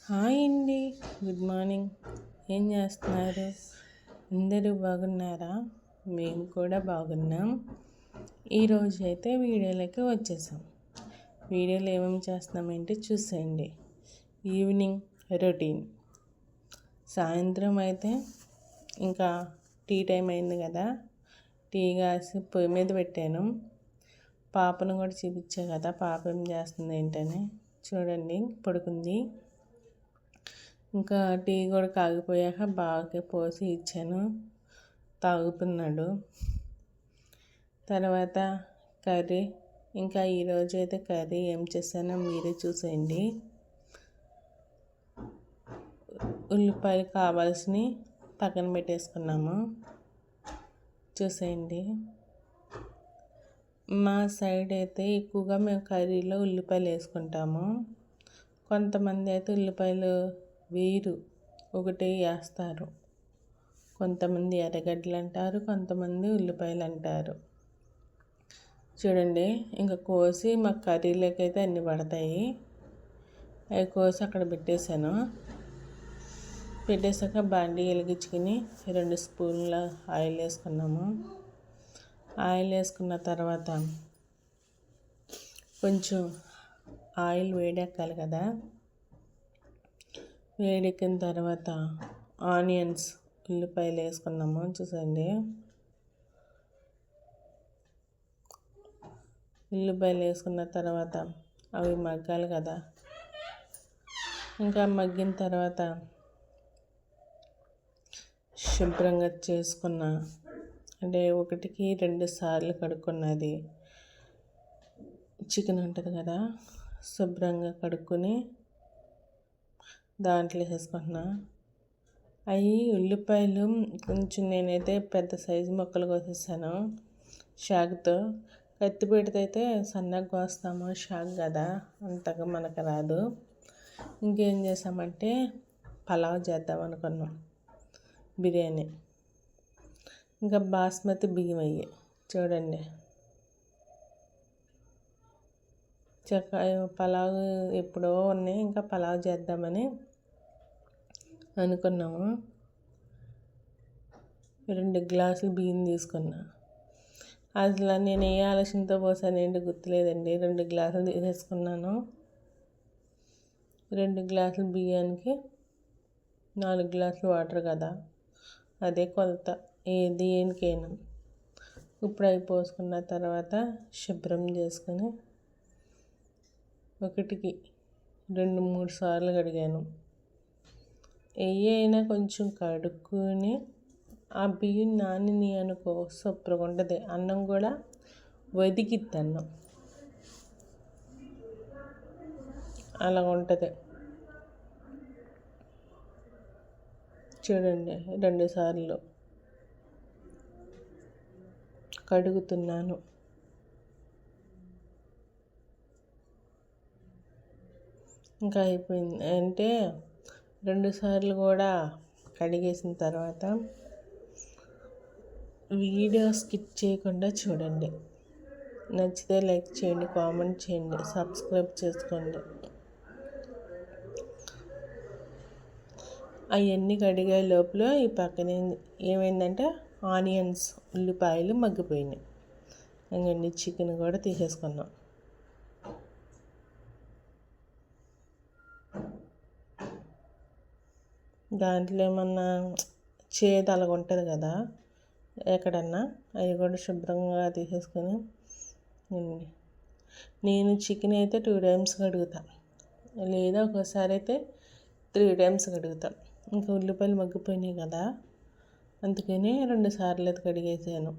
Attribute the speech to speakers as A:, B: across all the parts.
A: Hi అండి. Good morning. ఏం చేస్తున్నారు? అందరూ బాగున్నారా? మేము కూడా బాగున్నాం. ఈరోజు అయితే వీడియోలోకి వచ్చేసాం. వీడియోలో ఏమేమి చేస్తున్నామంటే చూసేయండి. Evening routine. సాయంత్రం అయితే ఇంకా టీ టైం అయింది కదా, టీ కాసి పొయ్యి మీద పెట్టాను. పాపను కూడా చూపించా కదా, పాప ఏం చేస్తుంది ఏంటని. చూడండి, పడుకుంది. ఇంకా టీ కూడా కాగిపోయాక బాగా పోసి ఇచ్చాను, తాగుతున్నాడు. తర్వాత కర్రీ, ఇంకా ఈరోజు అయితే కర్రీ ఏం చేశానో మీరే చూసేయండి. ఉల్లిపాయలు కావాల్సినవి పక్కన పెట్టేసుకున్నాము, చూసేయండి. మా సైడ్ అయితే ఎక్కువగా మేము కర్రీలో ఉల్లిపాయలు వేసుకుంటాము. కొంతమంది అయితే ఉల్లిపాయలు వేరు, ఒకటే వేస్తారు. కొంతమంది ఎర్రగడ్డలు అంటారు, కొంతమంది ఉల్లిపాయలు అంటారు. చూడండి, ఇంకా కోసి మాకు కర్రీలోకి అయితే అన్నీ పడతాయి. అవి కోసి అక్కడ పెట్టేశాక బాండీ వెలిగించుకుని 2 స్పూన్ల ఆయిల్ వేసుకున్నాము. ఆయిల్ వేసుకున్న తర్వాత కొంచెం ఆయిల్ వేడెక్కాలి కదా, వేడెక్కిన తర్వాత ఆనియన్స్, ఉల్లిపాయలు వేసుకున్నాము. చూసండి, ఉల్లిపాయలు వేసుకున్న తర్వాత అవి మగ్గాలి కదా. ఇంకా మగ్గిన తర్వాత శుభ్రంగా చేసుకున్న, అంటే 1-2 సార్లు కడుక్కున్నది చికెన్ ఉంటుంది కదా, శుభ్రంగా కడుక్కొని దాంట్లో వేసుకుంటున్నా. అవి ఉల్లిపాయలు కొంచెం నేనైతే పెద్ద సైజు ముక్కలు కోసేసాను షాగ్తో. కత్తి పెడితే అయితే సన్నగా కోస్తాము, షాగ్ కదా, అంతగా మనకు రాదు. ఇంకేం చేసామంటే పలావ్ చేద్దాం అనుకున్నాం, బిర్యానీ. ఇంకా బాస్మతి బియ్యం అయ్యి చూడండి. పలావ్ ఎప్పుడో ఉన్నాయి, ఇంకా పలావ్ చేద్దామని అనుకున్నాము. 2 గ్లాసులు బియ్యం తీసుకున్నా. అసలు నేను ఏ ఆలోచనతో పోసాను ఏంటి గుర్తులేదండి. 2 గ్లాసులు తీసేసుకున్నాను. 2 గ్లాసుల బియ్యానికి 4 గ్లాసులు వాటర్ కదా, అదే కొలత దేనికైనా. ఇప్పుడు అవి పోసుకున్న తర్వాత శుభ్రం చేసుకొని 1-2-3 సార్లు కడిగాను. అయినా కొంచెం కడుక్కొని ఆ బియ్యం నానిని అనుకో సూపర్గా ఉంటుంది. అన్నం కూడా వదిగిద్ది, అన్నం అలా ఉంటుంది. చూడండి, 2 సార్లు కడుగుతున్నాను. ఇంకా అయిపోయింది అంటే 2 సార్లు కూడా కడిగేసిన తర్వాత వీడియో స్కిప్ చేయకుండా చూడండి. నచ్చితే లైక్ చేయండి, కామెంట్ చేయండి, సబ్స్క్రైబ్ చేసుకోండి. అవన్నీ కడిగే లోపల ఈ పక్కన ఏమైందంటే ఆనియన్స్, ఉల్లిపాయలు మగ్గిపోయినాయి. ఇంకండి చికెన్ కూడా తీసేసుకున్నాం. దాంట్లో ఏమన్నా చేదు అలాగ ఉంటుంది కదా ఎక్కడన్నా, అవి కూడా శుభ్రంగా తీసేసుకొని. నేను చికెన్ అయితే 2 టైమ్స్ కడుగుతా, లేదా ఒక్కోసారి అయితే 3 టైమ్స్ కడుగుతా. ఇంకా ఉల్లిపాయలు మగ్గిపోయినాయి కదా, అందుకని 2 సార్లు అయితే కడిగేసాను.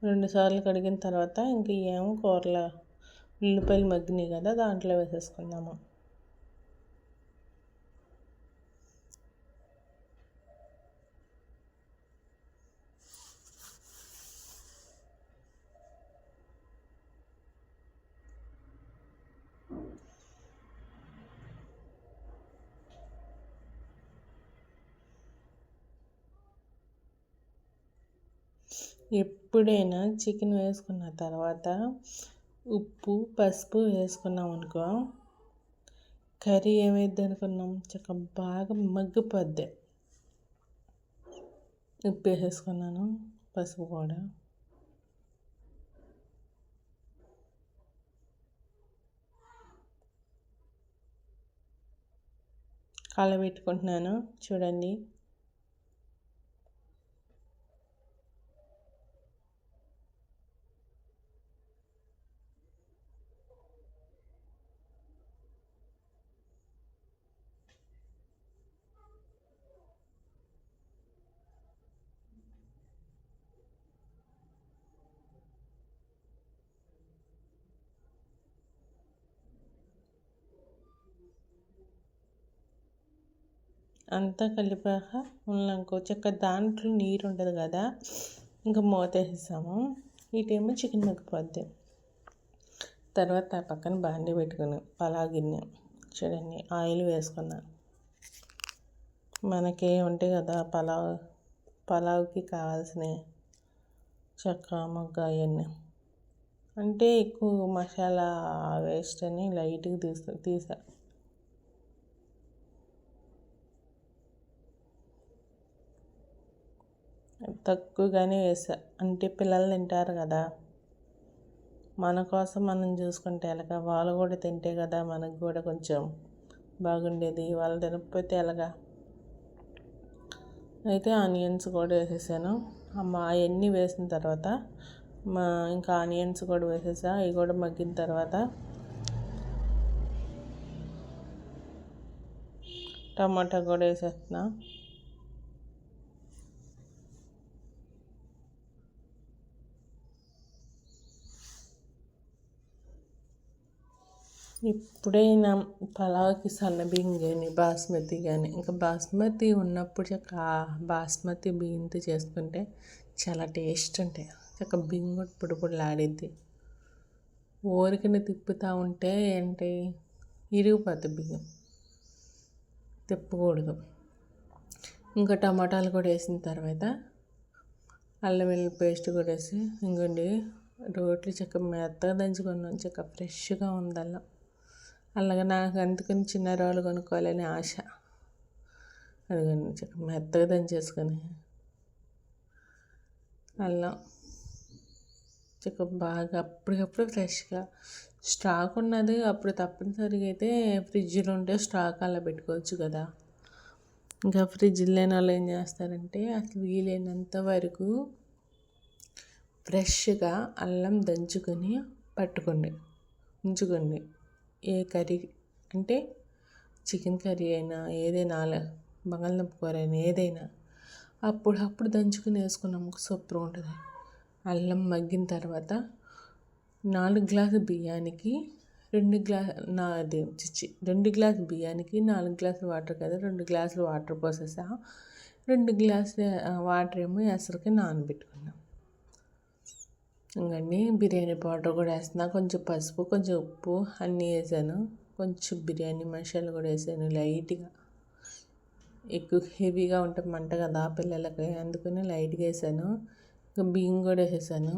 A: రెండు సార్లు కడిగిన తర్వాత ఇంక ఏమో కూరలో ఉల్లిపాయలు మగ్గినాయి కదా, దాంట్లో వేసేసుకుందాము. ఎప్పుడైనా చికెన్ వేసుకున్న తర్వాత ఉప్పు పసుపు వేసుకున్నాం అనుకో, కర్రీ ఏమైద్ది అనుకున్నాం, చక్కగా బాగా మగ్గిపోద్ది. ఉప్పు వేసేసుకున్నాను, పసుపు కూడా. కలబెట్టుకుంటున్నాను చూడండి. అంతా కలిపాక ఉన్నాకో చక్కగా దాంట్లో నీరు ఉంటుంది కదా, ఇంకా మూత వేసేసాము. ఈ టైంలో చికెన్ మగ్గిపోద్ది. తర్వాత పక్కన బాండి పెట్టుకుని పలావ్ గిన్నె చూడండి, ఆయిల్ వేసుకున్నాను. మనకి ఉంటాయి కదా పలావ్కి కావాల్సినవి చెక్క మొగ్గ అవన్నీ. అంటే ఎక్కువ మసాలా వేస్ట్ అని లైట్గా తీసా. తక్కువగానే వేసా, అంటే పిల్లలు తింటారు కదా, మన కోసం మనం చూసుకుంటే ఎలాగా, వాళ్ళు కూడా తింటే కదా మనకు కూడా కొంచెం బాగుండేది. వాళ్ళు తినకపోతే ఎలాగా. అయితే ఆనియన్స్ కూడా వేసేసాను. అవన్నీ వేసిన తర్వాత ఇంకా ఆనియన్స్ కూడా వేసేసా. అవి కూడా మగ్గిన తర్వాత టమాటా కూడా వేసేస్తున్నా. ఎప్పుడైనా పలావ్కి సన్న బియ్యం కానీ బాస్మతి కానీ, ఇంకా బాస్మతి ఉన్నప్పుడు బాస్మతి బియ్యంతో చేసుకుంటే చాలా టేస్ట్ ఉంటాయి. బియ్యం కూడా పొడి పొడిలాడిద్ది. ఊరికనే తిప్పుతూ ఉంటే ఏంటి ఇరిగిపోతుంది బియ్యం, తిప్పకూడదు. ఇంకా టమాటాలు కూడా వేసిన తర్వాత అల్లం వెల్లుల్లి పేస్ట్ కూడా వేసి, ఇంకోండి రోట్లు మెత్తగా దంచుకున్నాం, ఫ్రెష్గా ఉంది అల్లం. అలాగే నాకు అందుకని చిన్న రోలు కొనుక్కోవాలని ఆశ. అదిగోండి మెత్తగా దంచేసుకొని అల్లం బాగా అప్పటికప్పుడు ఫ్రెష్గా స్టాక్ ఉన్నది. అప్పుడు తప్పనిసరిగా అయితే ఫ్రిడ్జ్లో ఉంటే స్టాక్ అలా పెట్టుకోవచ్చు కదా. ఇంకా ఫ్రిడ్జ్ లేని వాళ్ళు ఏం చేస్తారంటే అసలు వీలైనంత వరకు ఫ్రెష్గా అల్లం దంచుకొని ఉంచుకోండి. ఏ కర్రీ అంటే చికెన్ కర్రీ అయినా ఏదైనా, బంగాళదుంప కూర అయినా ఏదైనా అప్పుడు దంచుకుని వేసుకున్నాం సూపర్ ఉంటుంది. అల్లం మగ్గిన తర్వాత 4 గ్లాసుల బియ్యానికి 2 గ్లాసుల బియ్యానికి 4 గ్లాసుల వాటర్ కదా, 2 గ్లాసులు వాటర్ పోసేసా. 2 గ్లాసుల వాటర్ ఏమో ఎసరికి నానబెట్టుకున్నాం. ఇంకండి బిర్యానీ పౌడర్ కూడా వేస్తున్నా, కొంచెం పసుపు కొంచెం ఉప్పు అన్నీ వేసాను. కొంచెం బిర్యానీ మసాలా కూడా వేసాను లైట్గా. ఎక్కువ హెవీగా ఉంటే మంట కదా పిల్లలకి, అందుకని లైట్గా వేసాను. ఇంకా బియ్యం కూడా వేసేసాను.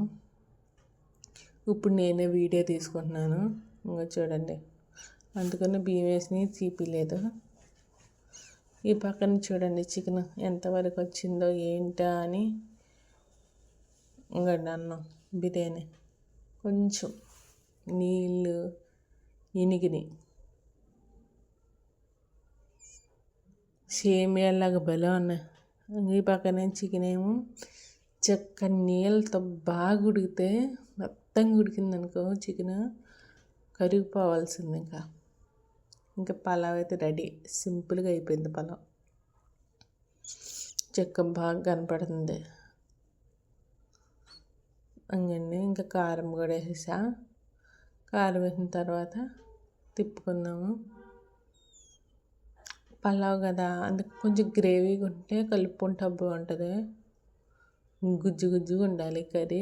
A: ఇప్పుడు నేనే వీడియో తీసుకుంటున్నాను, ఇంకా చూడండి. అందుకని బియ్యం వేసి తీపిలేదు. ఈ పక్కన చూడండి చికెన్ ఎంతవరకు వచ్చిందో ఏంటా అని. ఇంకండి అన్నం బిర్యానీ కొంచెం నీళ్ళు ఇనిగినాయి, సేమియాలాగా భలే ఉన్నాయి. ఈ పక్కనే చికెన్ ఏమో నీళ్ళతో బాగా ఉడికితే మొత్తంగా ఉడికిందనుకో చికెన్ కరిగిపోవాల్సింది. ఇంకా పలావ్ అయితే రెడీ. సింపుల్గా అయిపోయింది పలావ్. బాగా కనపడుతుంది. అంగండి ఇంకా కారం కూడా వేసేసా. కారం వేసిన తర్వాత తిప్పుకున్నాము. పలావ్ కదా, అందుకు కొంచెం గ్రేవీగా ఉంటే కలుపుకుంటా బాగుంటుంది. గుజ్జుగా ఉండాలి కర్రీ.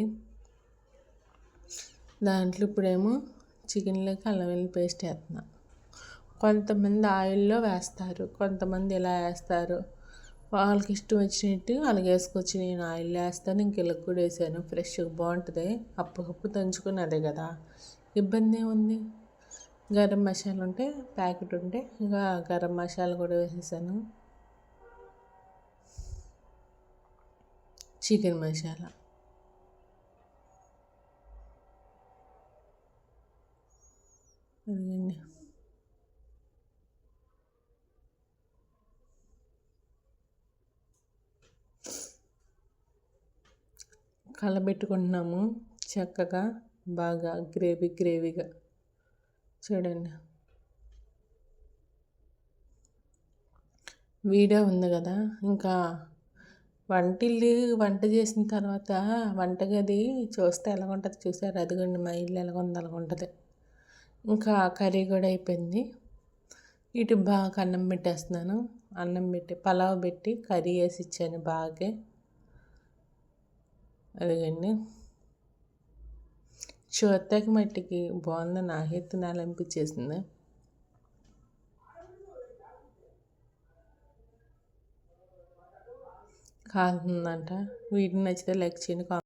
A: దాంట్లో ఇప్పుడేమో చికెన్లోకి అల్లం వెల్లుల్లి పేస్ట్ వేస్తున్నా. కొంతమంది ఆయిల్లో వేస్తారు, కొంతమంది ఇలా వేస్తారు. వాళ్ళకి ఇష్టం వచ్చినట్టు అలాగే వేసుకొచ్చి నేను ఆయిల్ వేస్తాను. ఇంక వీళ్ళకి కూడా వేసాను. ఫ్రెష్గా బాగుంటుంది. అప్పటికప్పుడు దంచుకుని అదే కదా, ఇబ్బంది ఏముంది. గరం మసాలా ఉంటే ప్యాకెట్ ఉంటే ఇంకా గరం మసాలా కూడా వేసేసాను. చికెన్ మసాలా అదిగండి. కలబెట్టుకుంటున్నాము చక్కగా, బాగా గ్రేవీగా. చూడండి, వీడియో ఉంది కదా. ఇంకా వంట చేసిన తర్వాత వంటగది చూస్తే ఎలాగుంటుంది చూసారు. అదిగోండి మా ఇల్లు ఎలాగుంది అలాగుంటుంది. ఇంకా కర్రీ కూడా అయిపోయింది. ఇటు బాగా అన్నం పెట్టేస్తున్నాను. అన్నం పెట్టి పలావ్ పెట్టి కర్రీ వేసి ఇచ్చాను బాగా. అదిగండి, చూడటానికి మట్టికి బాగుంది. నాకైతే తినాలనిపించేసింది. కాలుతుందంట. వీడియో నచ్చితే లైక్ చేయండి.